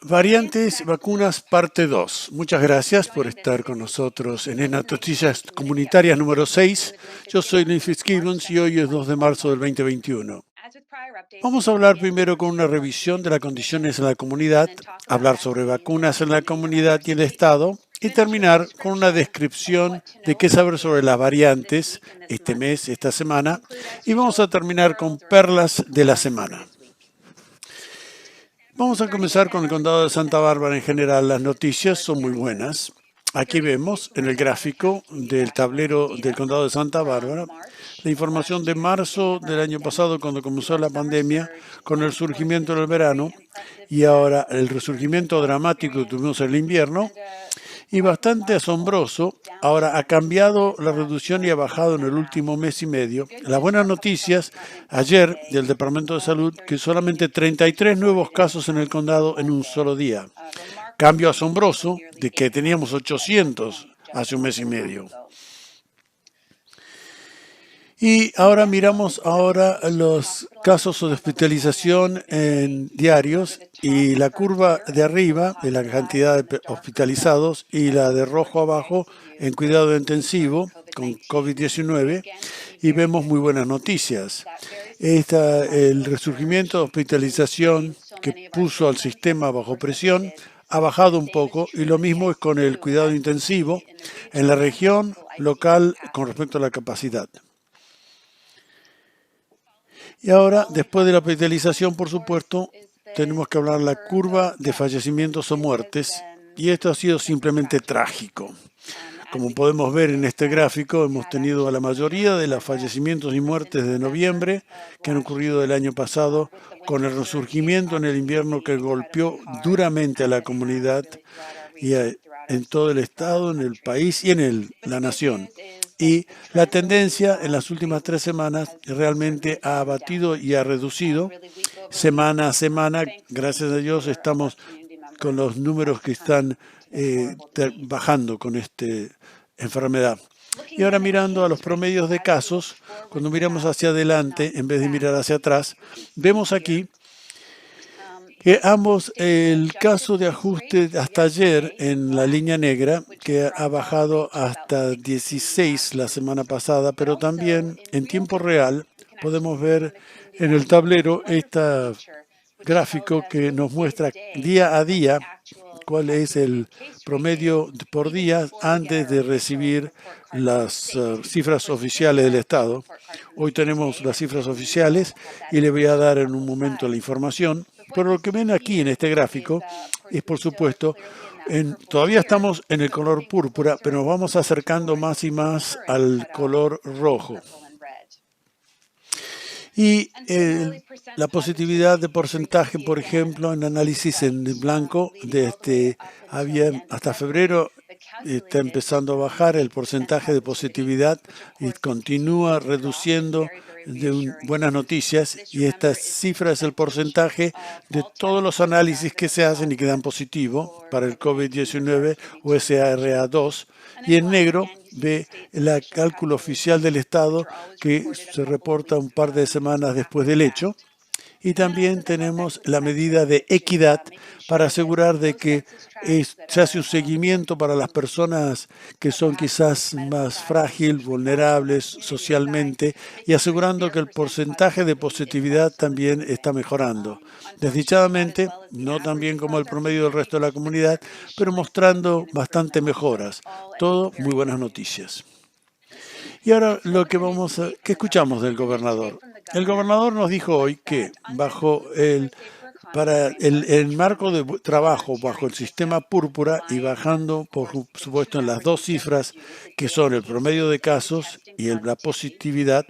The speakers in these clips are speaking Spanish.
Variantes, vacunas, parte 2. Muchas gracias por estar con nosotros en Noticias Comunitarias número 6. Yo soy Luis Fitzgibbons y hoy es 2 de marzo del 2021. Vamos a hablar primero con una revisión de las condiciones en la comunidad, hablar sobre vacunas en la comunidad y el Estado, y terminar con una descripción de qué saber sobre las variantes este mes, esta semana, y vamos a terminar con perlas de la semana. Vamos a comenzar con el condado de Santa Bárbara en general. Las noticias son muy buenas. Aquí vemos en el gráfico del tablero del condado de Santa Bárbara la información de marzo del año pasado, cuando comenzó la pandemia, con el surgimiento del verano y ahora el resurgimiento dramático que tuvimos en el invierno. Y bastante asombroso, ahora ha cambiado la reducción y ha bajado en el último mes y medio. Las buenas noticias ayer del Departamento de Salud, que solamente 33 nuevos casos en el condado en un solo día. Cambio asombroso de que teníamos 800 hace un mes y medio. Y ahora miramos los casos de hospitalización en diarios y la curva de arriba de la cantidad de hospitalizados y la de rojo abajo en cuidado intensivo con COVID-19 y vemos muy buenas noticias. El resurgimiento de hospitalización que puso al sistema bajo presión ha bajado un poco y lo mismo es con el cuidado intensivo en la región local con respecto a la capacidad. Y ahora, después de la hospitalización, por supuesto, tenemos que hablar de la curva de fallecimientos o muertes, y esto ha sido simplemente trágico. Como podemos ver en este gráfico, hemos tenido a la mayoría de los fallecimientos y muertes de noviembre que han ocurrido el año pasado, con el resurgimiento en el invierno que golpeó duramente a la comunidad y en todo el estado, en el país y en la nación. Y la tendencia en las últimas 3 semanas realmente ha abatido y ha reducido semana a semana. Gracias a Dios estamos con los números que están bajando con esta enfermedad. Y ahora mirando a los promedios de casos, cuando miramos hacia adelante en vez de mirar hacia atrás, vemos aquí que el caso de ajuste hasta ayer en la línea negra, que ha bajado hasta 16 la semana pasada, pero también en tiempo real podemos ver en el tablero este gráfico que nos muestra día a día cuál es el promedio por día antes de recibir las cifras oficiales del Estado. Hoy tenemos las cifras oficiales y le voy a dar en un momento la información. Pero lo que ven aquí en este gráfico es, por supuesto, todavía estamos en el color púrpura, pero nos vamos acercando más y más al color rojo. Y la positividad de porcentaje, por ejemplo, en análisis en blanco, hasta febrero está empezando a bajar el porcentaje de positividad y continúa reduciendo de buenas noticias, y esta cifra es el porcentaje de todos los análisis que se hacen y que dan positivo para el COVID-19 o SARA2, y en negro ve el cálculo oficial del Estado que se reporta un par de semanas después del hecho. Y también tenemos la medida de equidad para asegurar de que se hace un seguimiento para las personas que son quizás más frágiles, vulnerables socialmente, y asegurando que el porcentaje de positividad también está mejorando. Desdichadamente, no tan bien como el promedio del resto de la comunidad, pero mostrando bastante mejoras. Todo muy buenas noticias. Y ahora ¿qué escuchamos del gobernador? El gobernador nos dijo hoy que para el marco de trabajo bajo el sistema púrpura y bajando, por supuesto, en las dos cifras que son el promedio de casos y la positividad,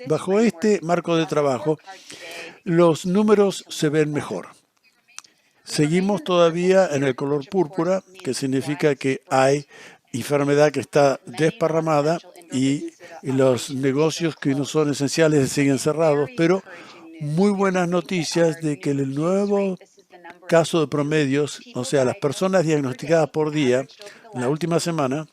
bajo este marco de trabajo, los números se ven mejor. Seguimos todavía en el color púrpura, que significa que hay enfermedad que está desparramada y los negocios que no son esenciales siguen cerrados, pero muy buenas noticias de que el nuevo caso de promedios, o sea, las personas diagnosticadas por día en la última semana,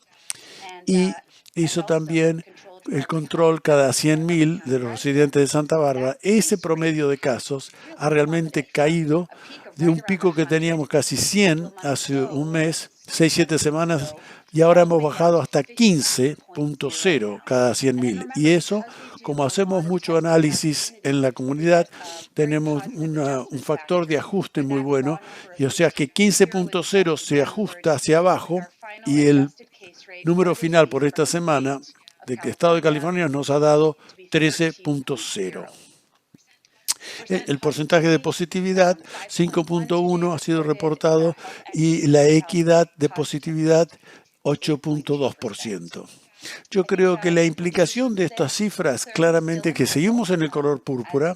y hizo también el control cada 100.000 de los residentes de Santa Bárbara, ese promedio de casos ha realmente caído de un pico que teníamos casi 100 hace un mes, 6, 7 semanas, y ahora hemos bajado hasta 15.0 cada 100.000. Y eso, como hacemos mucho análisis en la comunidad, tenemos un factor de ajuste muy bueno, y o sea que 15.0 se ajusta hacia abajo y el número final por esta semana del Estado de California nos ha dado 13.0. El porcentaje de positividad, 5.1, ha sido reportado y la equidad de positividad, 8.2%. Yo creo que la implicación de estas cifras, claramente que seguimos en el color púrpura,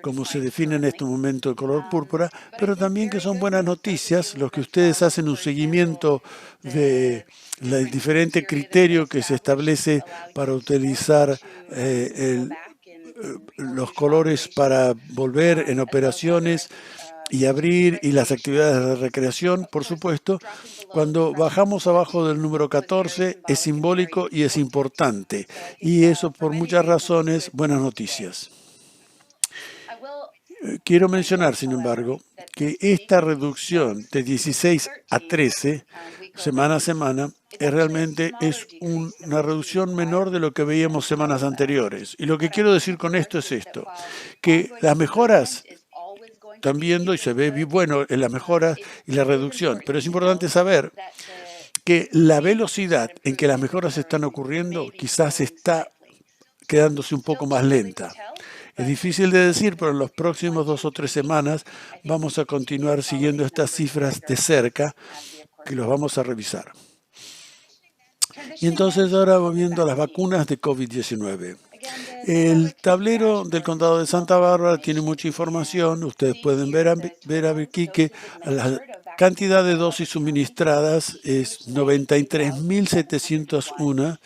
como se define en este momento el color púrpura, pero también que son buenas noticias, los que ustedes hacen un seguimiento de el diferente criterio que se establece para utilizar los colores para volver en operaciones y abrir y las actividades de recreación, por supuesto. Cuando bajamos abajo del número 14 es simbólico y es importante, y eso por muchas razones, buenas noticias. Quiero mencionar, sin embargo, que esta reducción de 16 a 13 semana a semana realmente es una reducción menor de lo que veíamos semanas anteriores. Y lo que quiero decir con esto es esto, que las mejoras están viendo y se ve bueno en las mejoras y la reducción, pero es importante saber que la velocidad en que las mejoras están ocurriendo quizás está quedándose un poco más lenta. Es difícil de decir, pero en los próximos 2 o 3 semanas vamos a continuar siguiendo estas cifras de cerca, que los vamos a revisar. Y entonces ahora viendo las vacunas de COVID-19. El tablero del condado de Santa Bárbara tiene mucha información. Ustedes pueden ver aquí que la cantidad de dosis suministradas es 93.701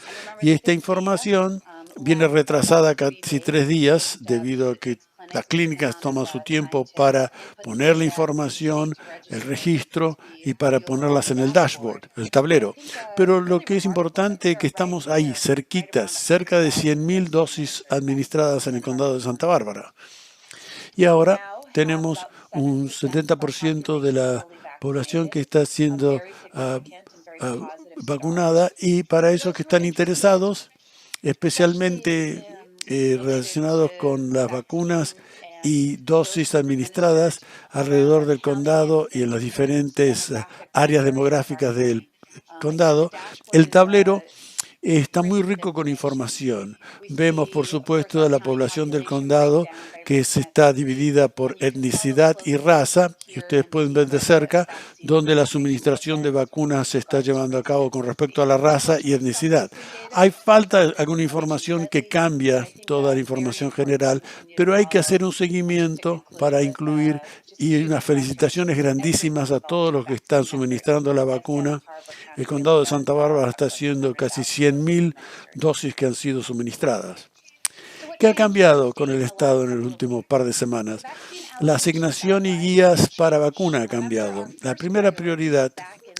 y esta información viene retrasada casi 3 días debido a que las clínicas toman su tiempo para poner la información, el registro y para ponerlas en el dashboard, el tablero. Pero lo que es importante es que estamos ahí, cerquitas, cerca de 100.000 dosis administradas en el condado de Santa Bárbara. Y ahora tenemos un 70% de la población que está siendo vacunada, y para esos que están interesados, especialmente relacionados con las vacunas y dosis administradas alrededor del condado y en las diferentes áreas demográficas del condado, el tablero está muy rico con información. Vemos, por supuesto, la población del condado que se está dividida por etnicidad y raza, y ustedes pueden ver de cerca donde la suministración de vacunas se está llevando a cabo con respecto a la raza y etnicidad. Hay falta alguna información que cambia toda la información general, pero hay que hacer un seguimiento para incluir, y unas felicitaciones grandísimas a todos los que están suministrando la vacuna. El condado de Santa Bárbara está haciendo casi 100.000 dosis que han sido suministradas. ¿Qué ha cambiado con el Estado en el último par de semanas? La asignación y guías para vacuna ha cambiado. La primera prioridad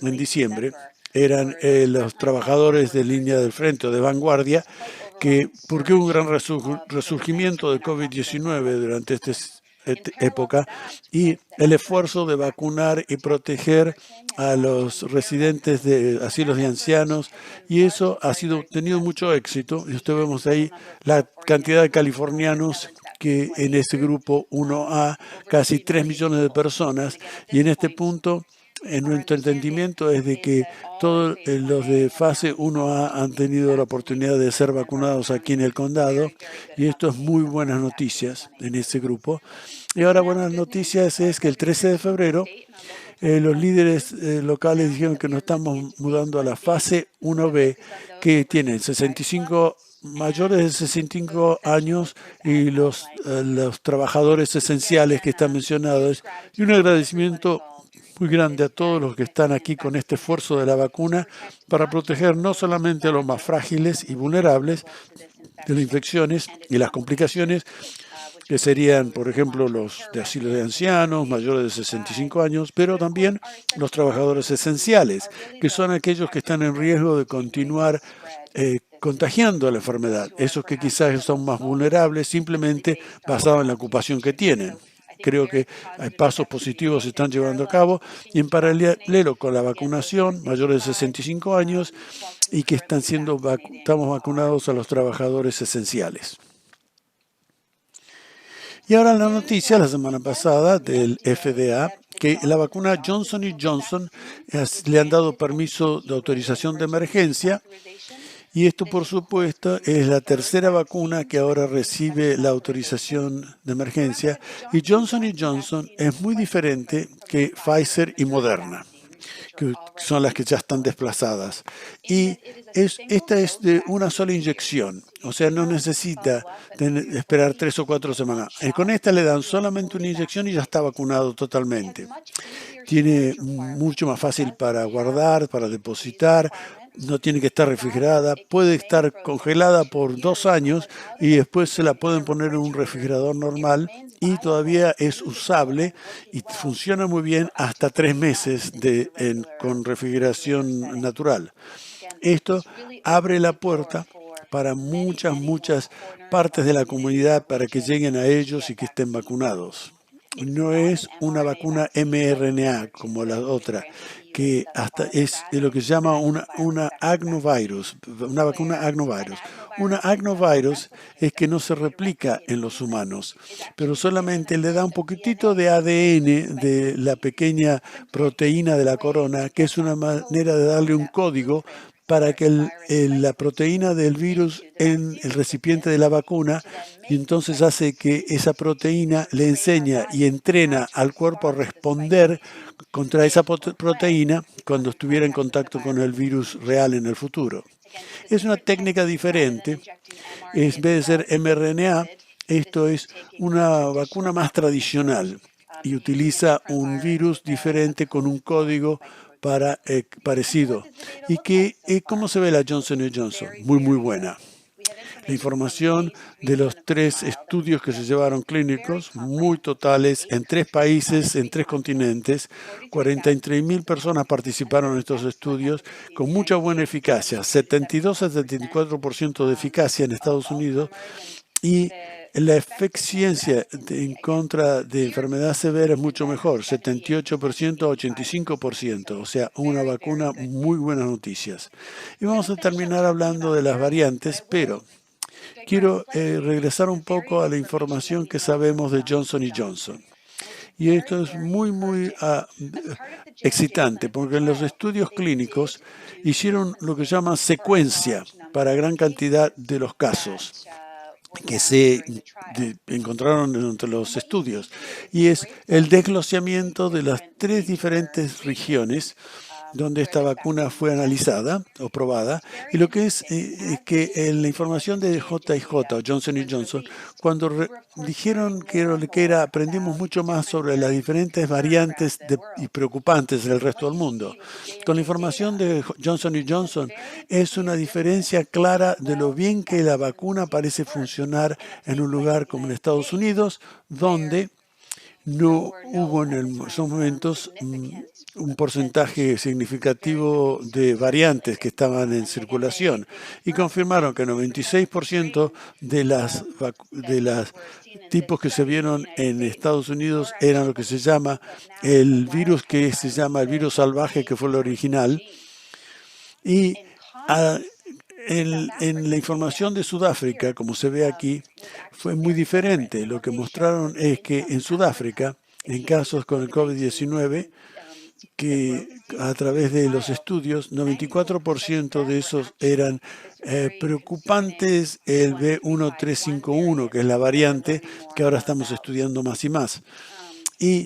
en diciembre eran los trabajadores de línea del frente o de vanguardia, porque hubo un gran resurgimiento de COVID-19 durante esta época, y el esfuerzo de vacunar y proteger a los residentes de asilos de ancianos, y eso ha tenido mucho éxito. Y usted vemos ahí la cantidad de californianos que en ese grupo 1A, casi 3 millones de personas, y en este punto, en nuestro entendimiento es de que todos los de fase 1A han tenido la oportunidad de ser vacunados aquí en el condado, y esto es muy buenas noticias en ese grupo. Y ahora buenas noticias es que el 13 de febrero los líderes locales dijeron que nos estamos mudando a la fase 1B, que tienen mayores de 65 años y los trabajadores esenciales que están mencionados, y un agradecimiento muy grande a todos los que están aquí con este esfuerzo de la vacuna para proteger no solamente a los más frágiles y vulnerables de las infecciones y las complicaciones, que serían, por ejemplo, los de asilo de ancianos, mayores de 65 años, pero también los trabajadores esenciales, que son aquellos que están en riesgo de continuar contagiando la enfermedad, esos que quizás son más vulnerables simplemente basado en la ocupación que tienen. creo que hay pasos positivos se están llevando a cabo y en paralelo con la vacunación, mayores de 65 años y que estamos vacunados a los trabajadores esenciales. Y ahora la noticia la semana pasada del FDA que la vacuna Johnson Johnson le han dado permiso de autorización de emergencia y esto, por supuesto, es la tercera vacuna que ahora recibe la autorización de emergencia y Johnson Johnson es muy diferente que Pfizer y Moderna, que son las que ya están desplazadas. Y esta es de una sola inyección, o sea, no necesita esperar 3 o 4 semanas. Con esta le dan solamente una inyección y ya está vacunado totalmente. Tiene mucho más fácil para guardar, para depositar, no tiene que estar refrigerada, puede estar congelada por 2 años y después se la pueden poner en un refrigerador normal y todavía es usable y funciona muy bien hasta 3 meses con refrigeración natural. Esto abre la puerta para muchas partes de la comunidad para que lleguen a ellos y que estén vacunados. No es una vacuna mRNA como la otra, que hasta es lo que se llama una agnovirus, una vacuna agnovirus. Una agnovirus es que no se replica en los humanos, pero solamente le da un poquitito de ADN de la pequeña proteína de la corona, que es una manera de darle un código para que la proteína del virus en el recipiente de la vacuna, y entonces hace que esa proteína le enseña y entrena al cuerpo a responder contra esa proteína cuando estuviera en contacto con el virus real en el futuro. Es una técnica diferente. En vez de ser mRNA, esto es una vacuna más tradicional y utiliza un virus diferente con un código parecido. ¿Y cómo se ve la Johnson Johnson? Muy buena. La información de los 3 estudios que se llevaron clínicos, muy totales, en 3 países, en 3 continentes. 43.000 personas participaron en estos estudios con mucha buena eficacia, 72 a 74% de eficacia en Estados Unidos y la eficiencia en contra de enfermedad severa es mucho mejor, 78% a 85%, o sea, una vacuna, muy buenas noticias. Y vamos a terminar hablando de las variantes, pero quiero regresar un poco a la información que sabemos de Johnson Johnson. Y esto es muy excitante, porque en los estudios clínicos hicieron lo que llaman secuencia para gran cantidad de los casos que se encontraron entre los estudios, y es el desglosamiento de las 3 diferentes regiones donde esta vacuna fue analizada o probada, y lo que es que en la información de J&J o Johnson Johnson, cuando dijeron que era, aprendimos mucho más sobre las diferentes variantes y preocupantes del resto del mundo. Con la información de Johnson Johnson es una diferencia clara de lo bien que la vacuna parece funcionar en un lugar como en Estados Unidos, donde no hubo en esos momentos un porcentaje significativo de variantes que estaban en circulación y confirmaron que 96% de las tipos que se vieron en Estados Unidos eran lo que se llama el virus salvaje, que fue el original. Y en la información de Sudáfrica, como se ve aquí, fue muy diferente. Lo que mostraron es que en Sudáfrica, en casos con el COVID-19, que a través de los estudios, 94% de esos eran preocupantes el B1351, que es la variante que ahora estamos estudiando más y más. Y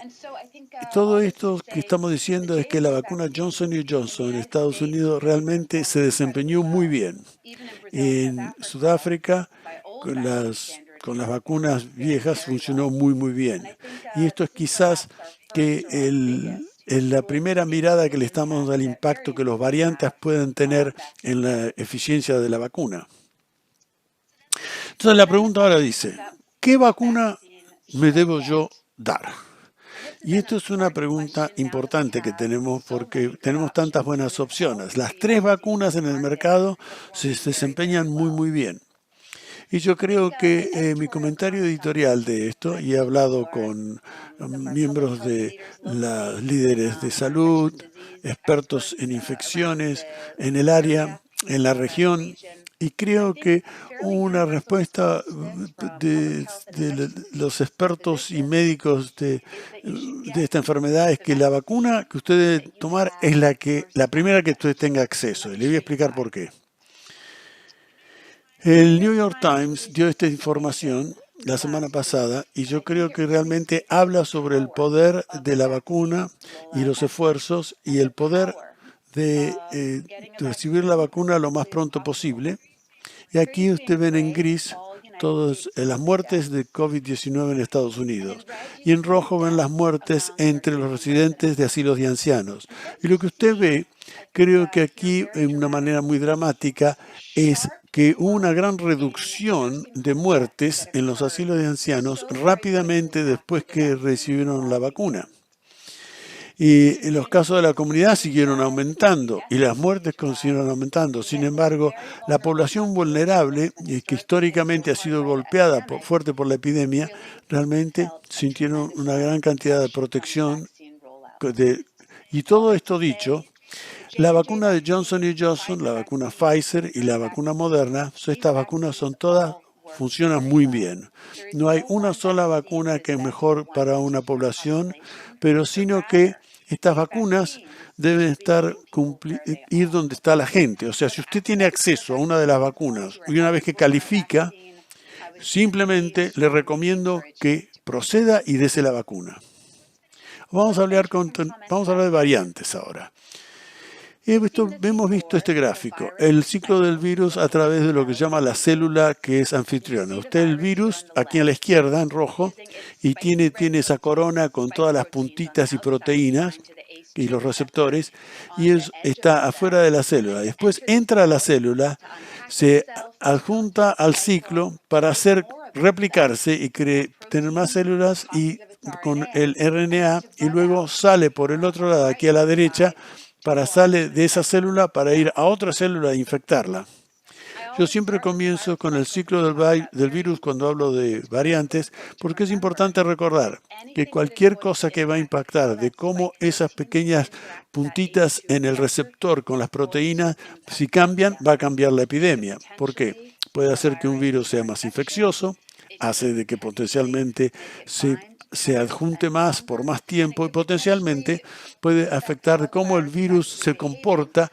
todo esto que estamos diciendo es que la vacuna Johnson Johnson en Estados Unidos realmente se desempeñó muy bien. En Sudáfrica, con las vacunas viejas funcionó muy bien. Y esto es quizás que en la primera mirada que le estamos dando al impacto que los variantes pueden tener en la eficiencia de la vacuna. Entonces la pregunta ahora dice, ¿qué vacuna me debo yo dar? Y esto es una pregunta importante que tenemos porque tenemos tantas buenas opciones. Las 3 vacunas en el mercado se desempeñan muy bien. Y yo creo que mi comentario editorial de esto, y he hablado con miembros de los líderes de salud, expertos en infecciones, en el área, en la región, y creo que una respuesta de los expertos y médicos de esta enfermedad es que la vacuna que usted debe tomar es la primera que usted tenga acceso. Y le voy a explicar por qué. El New York Times dio esta información la semana pasada y yo creo que realmente habla sobre el poder de la vacuna y los esfuerzos y el poder de recibir la vacuna lo más pronto posible. Y aquí usted ven en gris todas las muertes de COVID-19 en Estados Unidos. Y en rojo ven las muertes entre los residentes de asilos de ancianos. Y lo que usted ve, creo que aquí, en una manera muy dramática, es que hubo una gran reducción de muertes en los asilos de ancianos rápidamente después que recibieron la vacuna. Y los casos de la comunidad siguieron aumentando y las muertes siguieron aumentando. Sin embargo, la población vulnerable, que históricamente ha sido golpeada fuerte por la epidemia, realmente sintieron una gran cantidad de protección. Y todo esto dicho, la vacuna de Johnson Johnson, la vacuna Pfizer y la vacuna Moderna, estas vacunas funcionan muy bien. No hay una sola vacuna que es mejor para una población, pero sino que estas vacunas deben ir donde está la gente. O sea, si usted tiene acceso a una de las vacunas y una vez que califica, simplemente le recomiendo que proceda y dese la vacuna. Vamos a hablar de variantes ahora. Hemos visto este gráfico, el ciclo del virus a través de lo que se llama la célula que es anfitriona. Usted el virus aquí a la izquierda en rojo y tiene esa corona con todas las puntitas y proteínas y los receptores y está afuera de la célula. Después entra a la célula, se adjunta al ciclo para replicarse y tener más células y con el RNA y luego sale por el otro lado aquí a la derecha sale de esa célula para ir a otra célula e infectarla. Yo siempre comienzo con el ciclo del virus cuando hablo de variantes, porque es importante recordar que cualquier cosa que va a impactar de cómo esas pequeñas puntitas en el receptor con las proteínas, si cambian, va a cambiar la epidemia. ¿Por qué? Puede hacer que un virus sea más infeccioso, hace de que potencialmente se adjunte más por más tiempo y potencialmente puede afectar cómo el virus se comporta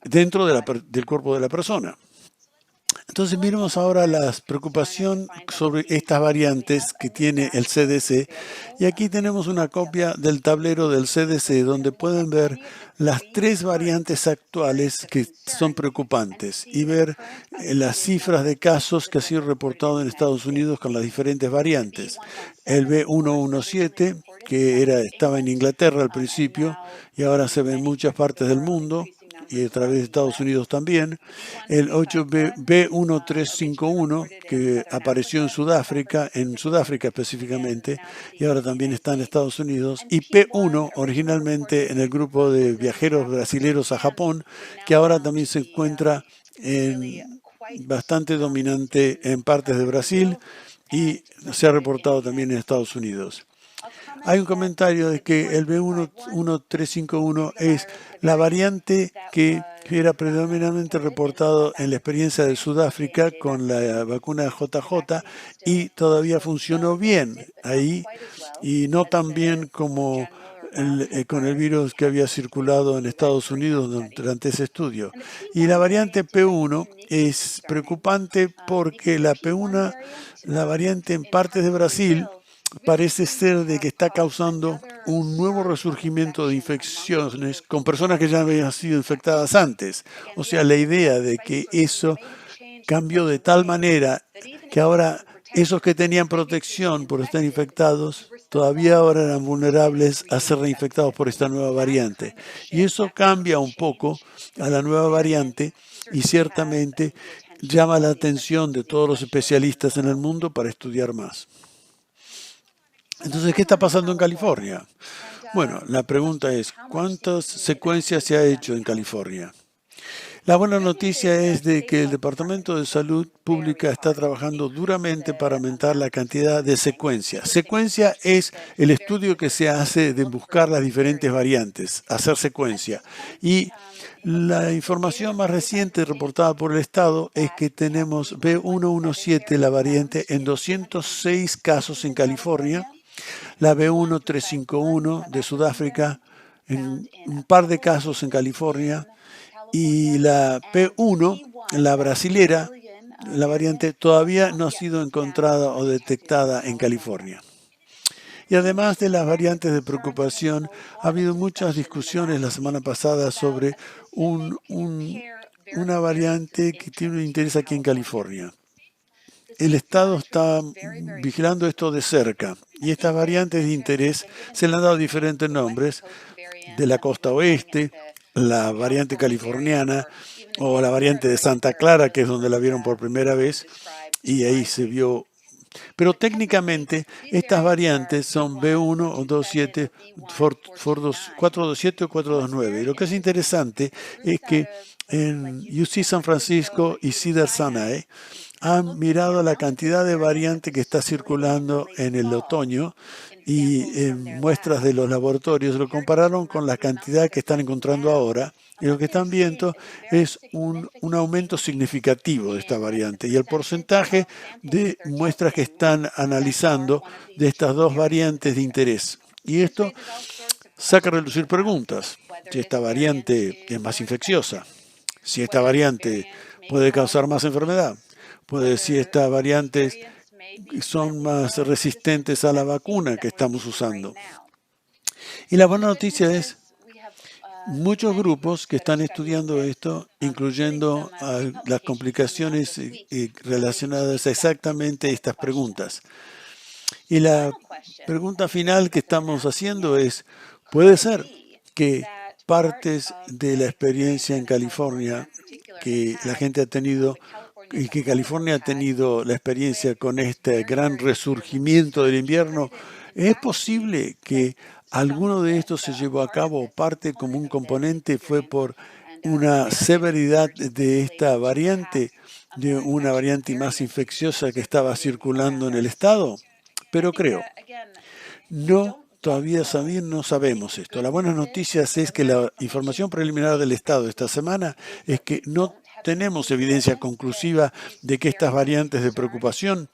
dentro del cuerpo de la persona. Entonces miremos ahora la preocupación sobre estas variantes que tiene el CDC y aquí tenemos una copia del tablero del CDC donde pueden ver las 3 variantes actuales que son preocupantes y ver las cifras de casos que ha sido reportado en Estados Unidos con las diferentes variantes. El B117, que estaba en Inglaterra al principio y ahora se ve en muchas partes del mundo y a través de Estados Unidos también. El B1351, que apareció en Sudáfrica específicamente, y ahora también está en Estados Unidos. Y P1, originalmente en el grupo de viajeros brasileños a Japón, que ahora también se encuentra bastante dominante en partes de Brasil y se ha reportado también en Estados Unidos. Hay un comentario de que el B1351 es la variante que era predominantemente reportado en la experiencia de Sudáfrica con la vacuna JJ y todavía funcionó bien ahí y no tan bien como con el virus que había circulado en Estados Unidos durante ese estudio. Y la variante P1 es preocupante porque la P1, la variante en partes de Brasil, parece ser de que está causando un nuevo resurgimiento de infecciones con personas que ya habían sido infectadas antes. O sea, la idea de que eso cambió de tal manera que ahora esos que tenían protección por estar infectados todavía ahora eran vulnerables a ser reinfectados por esta nueva variante. Y eso cambia un poco a la nueva variante y ciertamente llama la atención de todos los especialistas en el mundo para estudiar más. Entonces, ¿qué está pasando en California? Bueno, la pregunta es, ¿cuántas secuencias se ha hecho en California? La buena noticia es de que el Departamento de Salud Pública está trabajando duramente para aumentar la cantidad de secuencia. Secuencia es el estudio que se hace de buscar las diferentes variantes, hacer secuencia. Y la información más reciente reportada por el Estado es que tenemos B117, la variante, en 206 casos en California, la B1351 de Sudáfrica, en un par de casos en California, y la P1, la brasilera, la variante, todavía no ha sido encontrada o detectada en California. Y además de las variantes de preocupación, ha habido muchas discusiones la semana pasada sobre una variante que tiene un interés aquí en California. El Estado está vigilando esto de cerca y estas variantes de interés se le han dado diferentes nombres: de la costa oeste, la variante californiana o la variante de Santa Clara, que es donde la vieron por primera vez y ahí se vio. Pero técnicamente estas variantes son B1 o 27, 427 o 429. Y lo que es interesante es que en UC San Francisco y Cedars-Sinai han mirado la cantidad de variante que está circulando en el otoño y en muestras de los laboratorios lo compararon con la cantidad que están encontrando ahora, y lo que están viendo es un aumento significativo de esta variante, y el porcentaje de muestras que están analizando de estas dos variantes de interés. Y esto saca a relucir preguntas: si esta variante es más infecciosa, si esta variante puede causar más enfermedad, si estas variantes son más resistentes a la vacuna que estamos usando. Y la buena noticia es muchos grupos que están estudiando esto, incluyendo las complicaciones relacionadas a exactamente estas preguntas. Y la pregunta final que estamos haciendo es: ¿puede ser que partes de la experiencia en California que la gente ha tenido y que California ha tenido la experiencia con este gran resurgimiento del invierno, es posible que alguno de estos se llevó a cabo, parte como un componente fue por una severidad de esta variante, de una variante más infecciosa que estaba circulando en el estado? Pero creo, todavía no sabemos esto. La buena noticia es que la información preliminar del Estado esta semana es que no tenemos evidencia conclusiva de que estas variantes de preocupación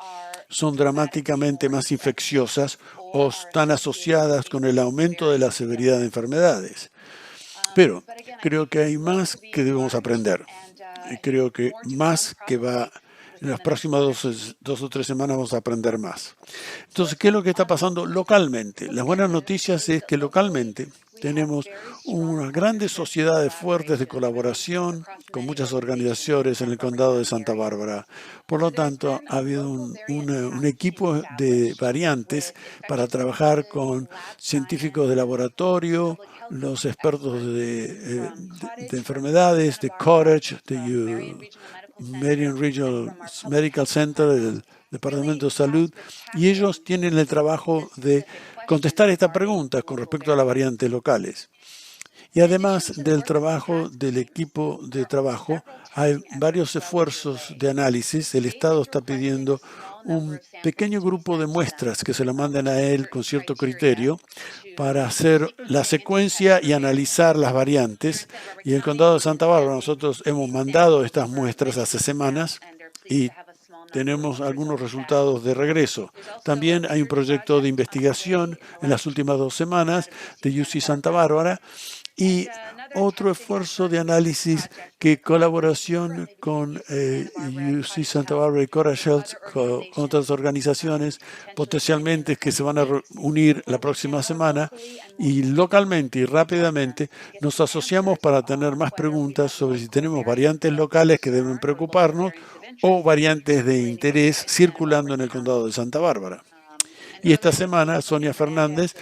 son dramáticamente más infecciosas o están asociadas con el aumento de la severidad de enfermedades. Pero creo que hay más que debemos aprender. Y creo que en las próximas 2 o 3 semanas vamos a aprender más. Entonces, ¿qué es lo que está pasando localmente? Las buenas noticias es que localmente tenemos unas grandes sociedades fuertes de colaboración con muchas organizaciones en el condado de Santa Bárbara. Por lo tanto, ha habido un equipo de variantes para trabajar con científicos de laboratorio, los expertos de enfermedades, de Cottage, de Marion Regional Medical Center, del Departamento de Salud, y ellos tienen el trabajo de contestar esta pregunta con respecto a las variantes locales. Y además del trabajo del equipo de trabajo, hay varios esfuerzos de análisis. El Estado está pidiendo un pequeño grupo de muestras que se lo manden a él con cierto criterio para hacer la secuencia y analizar las variantes. Y el condado de Santa Bárbara, nosotros hemos mandado estas muestras hace semanas y tenemos algunos resultados de regreso. También hay un proyecto de investigación en las últimas 2 semanas de UC Santa Bárbara y otro esfuerzo de análisis que colaboración con UC Santa Bárbara y Courage Health, con otras organizaciones potencialmente que se van a unir la próxima semana, y localmente y rápidamente nos asociamos para tener más preguntas sobre si tenemos variantes locales que deben preocuparnos o variantes de interés circulando en el condado de Santa Bárbara. Y esta semana Sonia Fernández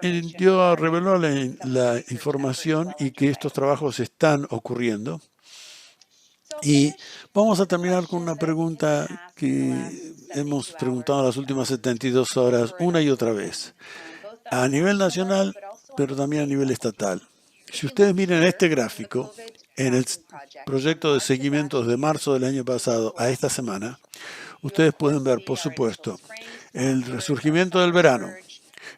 reveló la información y que estos trabajos están ocurriendo. Y vamos a terminar con una pregunta que hemos preguntado en las últimas 72 horas una y otra vez, a nivel nacional, pero también a nivel estatal. Si ustedes miran este gráfico, en el proyecto de seguimiento de marzo del año pasado a esta semana, ustedes pueden ver, por supuesto, el resurgimiento del verano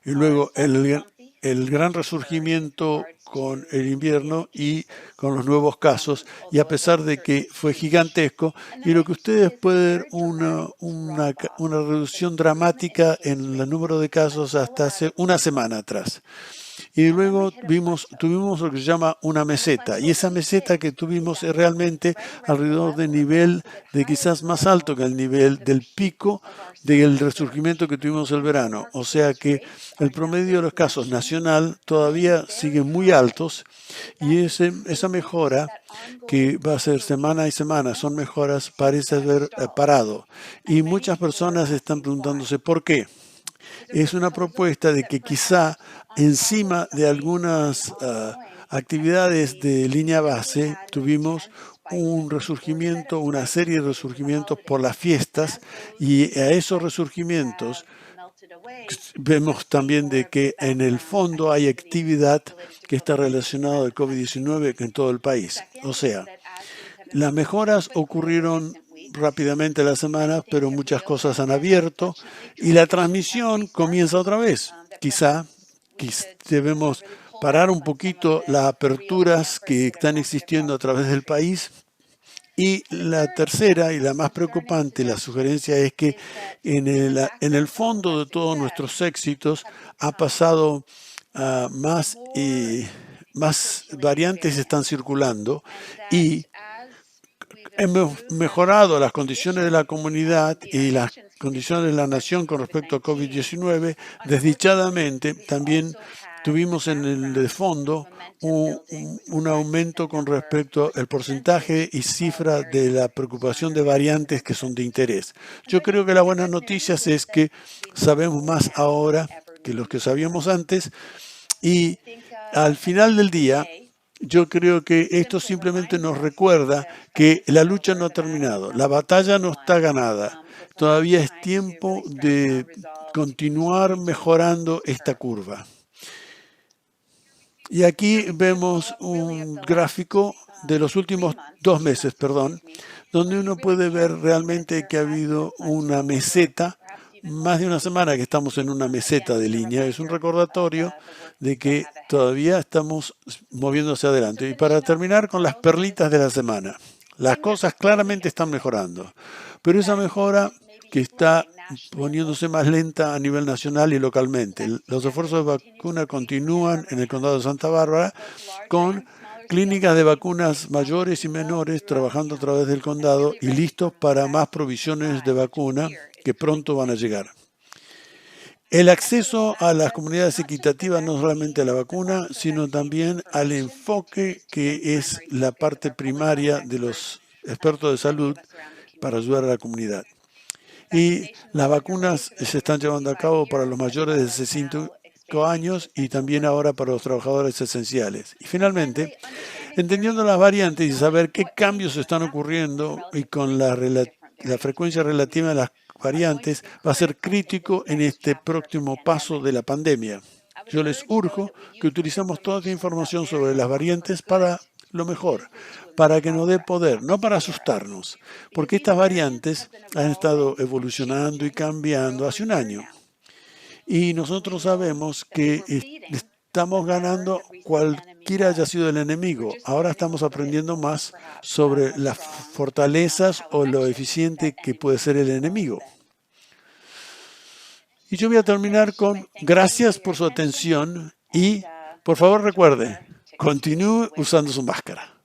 y luego el gran resurgimiento con el invierno y con los nuevos casos, y a pesar de que fue gigantesco, y lo que ustedes pueden ver una reducción dramática en el número de casos hasta hace una semana atrás. Y luego tuvimos lo que se llama una meseta, y esa meseta que tuvimos es realmente alrededor del nivel de quizás más alto que el nivel del pico del resurgimiento que tuvimos el verano. O sea que el promedio de los casos nacional todavía sigue muy altos, y esa mejora que va a ser semana y semana, son mejoras, parece haber parado. Y muchas personas están preguntándose por qué. Es una propuesta de que quizá encima de algunas actividades de línea base tuvimos un resurgimiento, una serie de resurgimientos por las fiestas, y a esos resurgimientos vemos también de que en el fondo hay actividad que está relacionada al COVID-19 en todo el país. O sea, las mejoras ocurrieron rápidamente la semana, pero muchas cosas han abierto y la transmisión comienza otra vez. Quizá debemos parar un poquito las aperturas que están existiendo a través del país. Y la tercera y la más preocupante, la sugerencia es que en el fondo de todos nuestros éxitos ha pasado más variantes están circulando, y hemos mejorado las condiciones de la comunidad y las condiciones de la nación con respecto a COVID-19. Desdichadamente, también tuvimos en el de fondo un aumento con respecto al porcentaje y cifra de la preocupación de variantes que son de interés. Yo creo que la buena noticia es que sabemos más ahora que los que sabíamos antes, y al final del día, yo creo que esto simplemente nos recuerda que la lucha no ha terminado, la batalla no está ganada. Todavía es tiempo de continuar mejorando esta curva. Y aquí vemos un gráfico de los últimos 2 meses, donde uno puede ver realmente que ha habido una meseta, más de una semana que estamos en una meseta de línea. Es un recordatorio de que todavía estamos moviendo hacia adelante. Y para terminar con las perlitas de la semana, las cosas claramente están mejorando, pero esa mejora que está poniéndose más lenta a nivel nacional y localmente. Los esfuerzos de vacuna continúan en el condado de Santa Bárbara, con clínicas de vacunas mayores y menores trabajando a través del condado y listos para más provisiones de vacuna que pronto van a llegar. El acceso a las comunidades equitativas no solamente a la vacuna, sino también al enfoque que es la parte primaria de los expertos de salud para ayudar a la comunidad. Y las vacunas se están llevando a cabo para los mayores de 65 años y también ahora para los trabajadores esenciales. Y finalmente, entendiendo las variantes y saber qué cambios están ocurriendo y con la frecuencia relativa de las variantes, va a ser crítico en este próximo paso de la pandemia. Yo les urjo que utilicemos toda esta información sobre las variantes para lo mejor, para que nos dé poder, no para asustarnos, porque estas variantes han estado evolucionando y cambiando hace un año. Y nosotros sabemos que estamos ganando cualquiera haya sido el enemigo. Ahora estamos aprendiendo más sobre las fortalezas o lo eficiente que puede ser el enemigo. Y yo voy a terminar con gracias por su atención y, por favor, recuerde, continúe usando su máscara.